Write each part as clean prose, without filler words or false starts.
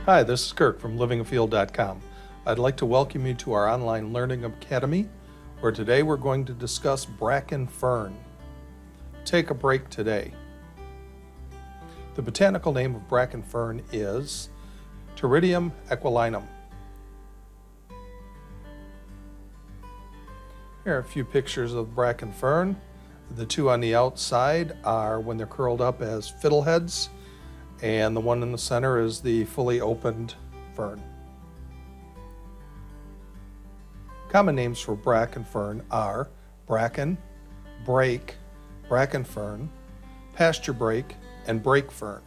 Hi, this is Kirk from livingafield.com. I'd like to welcome you to our online learning academy, where today we're going to discuss Bracken Fern. Take a break today. The botanical name of Bracken Fern is Pteridium aquilinum. Here are a few pictures of Bracken Fern. The two on the outside are when they're curled up as fiddleheads, and the one in the center is the fully opened fern. Common names for Bracken Fern are bracken, brake, bracken fern, pasture brake, and brake fern.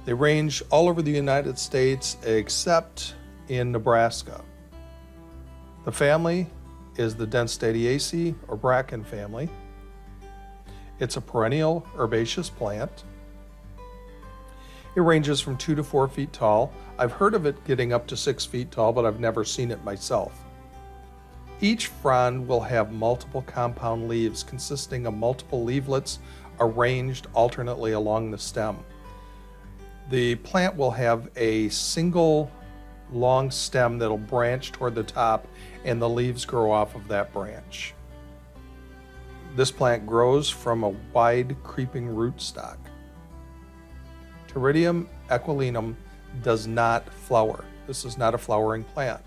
They range all over the United States except in Nebraska. The family is the Densitaceae or bracken family. It's a perennial herbaceous plant. It ranges from 2 to 4 feet tall. I've heard of it getting up to 6 feet tall, but I've never seen it myself. Each frond will have multiple compound leaves consisting of multiple leaflets arranged alternately along the stem. The plant will have a single long stem that'll branch toward the top, and the leaves grow off of that branch. This plant grows from a wide creeping rootstock. Pteridium aquilinum does not flower. This is not a flowering plant.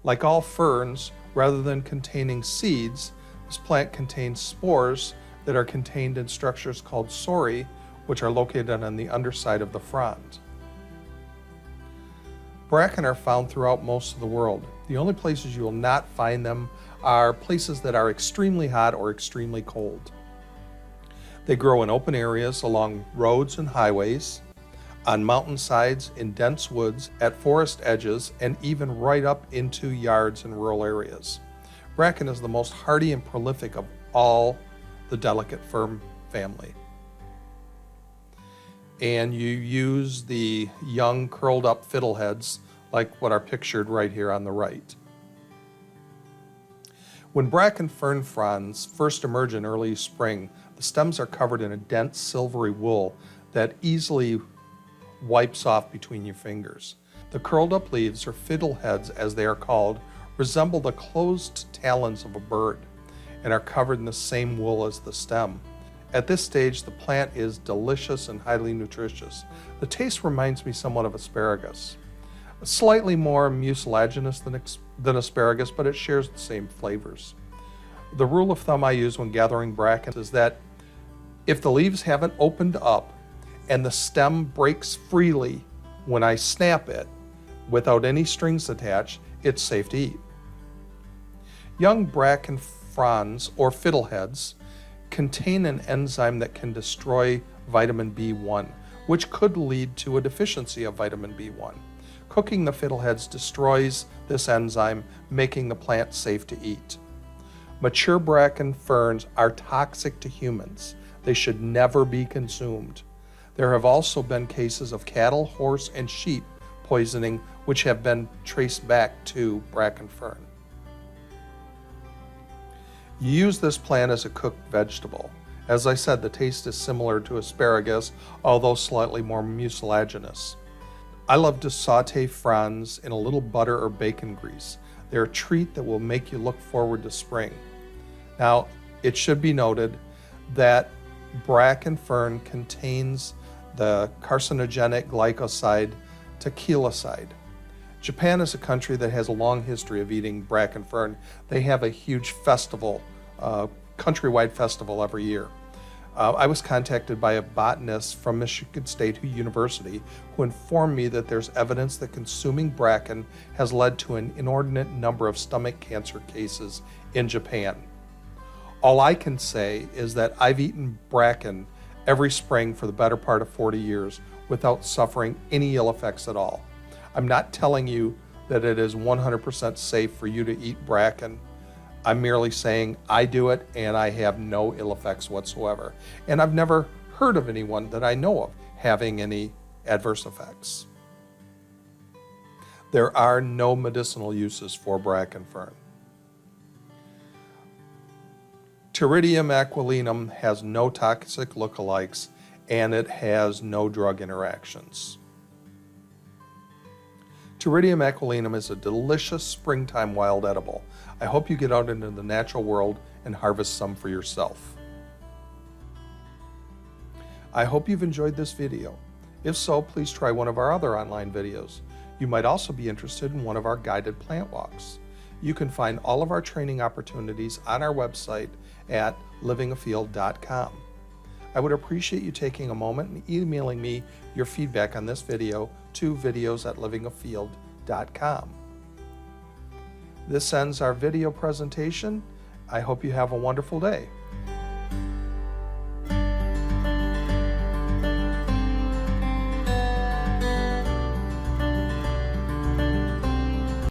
Like all ferns, rather than containing seeds, this plant contains spores that are contained in structures called sori, which are located on the underside of the frond. Bracken are found throughout most of the world. The only places you will not find them are places that are extremely hot or extremely cold. They grow in open areas along roads and highways, on mountainsides, in dense woods, at forest edges, and even right up into yards in rural areas. Bracken is the most hardy and prolific of all the delicate fern family. And you use the young curled up fiddleheads like what are pictured right here on the right. When bracken fern fronds first emerge in early spring, the stems are covered in a dense silvery wool that easily wipes off between your fingers. The curled up leaves, or fiddleheads as they are called, resemble the closed talons of a bird and are covered in the same wool as the stem. At this stage, the plant is delicious and highly nutritious. The taste reminds me somewhat of asparagus. Slightly more mucilaginous than asparagus, but it shares the same flavors. The rule of thumb I use when gathering bracken is that if the leaves haven't opened up and the stem breaks freely when I snap it without any strings attached, it's safe to eat. Young bracken fronds, or fiddleheads, contain an enzyme that can destroy vitamin B1, which could lead to a deficiency of vitamin B1. Cooking the fiddleheads destroys this enzyme, making the plant safe to eat. Mature bracken ferns are toxic to humans. They should never be consumed. There have also been cases of cattle, horse, and sheep poisoning, which have been traced back to bracken fern. You use this plant as a cooked vegetable. As I said, the taste is similar to asparagus, although slightly more mucilaginous. I love to saute fronds in a little butter or bacon grease. They're a treat that will make you look forward to spring. Now, it should be noted that bracken fern contains the carcinogenic glycoside tequiloside. Japan is a country that has a long history of eating bracken fern. They have a huge festival, countrywide festival every year. I was contacted by a botanist from Michigan State University who informed me that there's evidence that consuming bracken has led to an inordinate number of stomach cancer cases in Japan. All I can say is that I've eaten bracken every spring for the better part of 40 years without suffering any ill effects at all. I'm not telling you that it is 100% safe for you to eat bracken. I'm merely saying I do it and I have no ill effects whatsoever. And I've never heard of anyone that I know of having any adverse effects. There are no medicinal uses for bracken fern. Pteridium aquilinum has no toxic lookalikes, and it has no drug interactions. Pteridium aquilinum is a delicious springtime wild edible. I hope you get out into the natural world and harvest some for yourself. I hope you've enjoyed this video. If so, please try one of our other online videos. You might also be interested in one of our guided plant walks. You can find all of our training opportunities on our website at livingafield.com. I would appreciate you taking a moment and emailing me your feedback on this video to videos@livingafield.com. This ends our video presentation. I hope you have a wonderful day.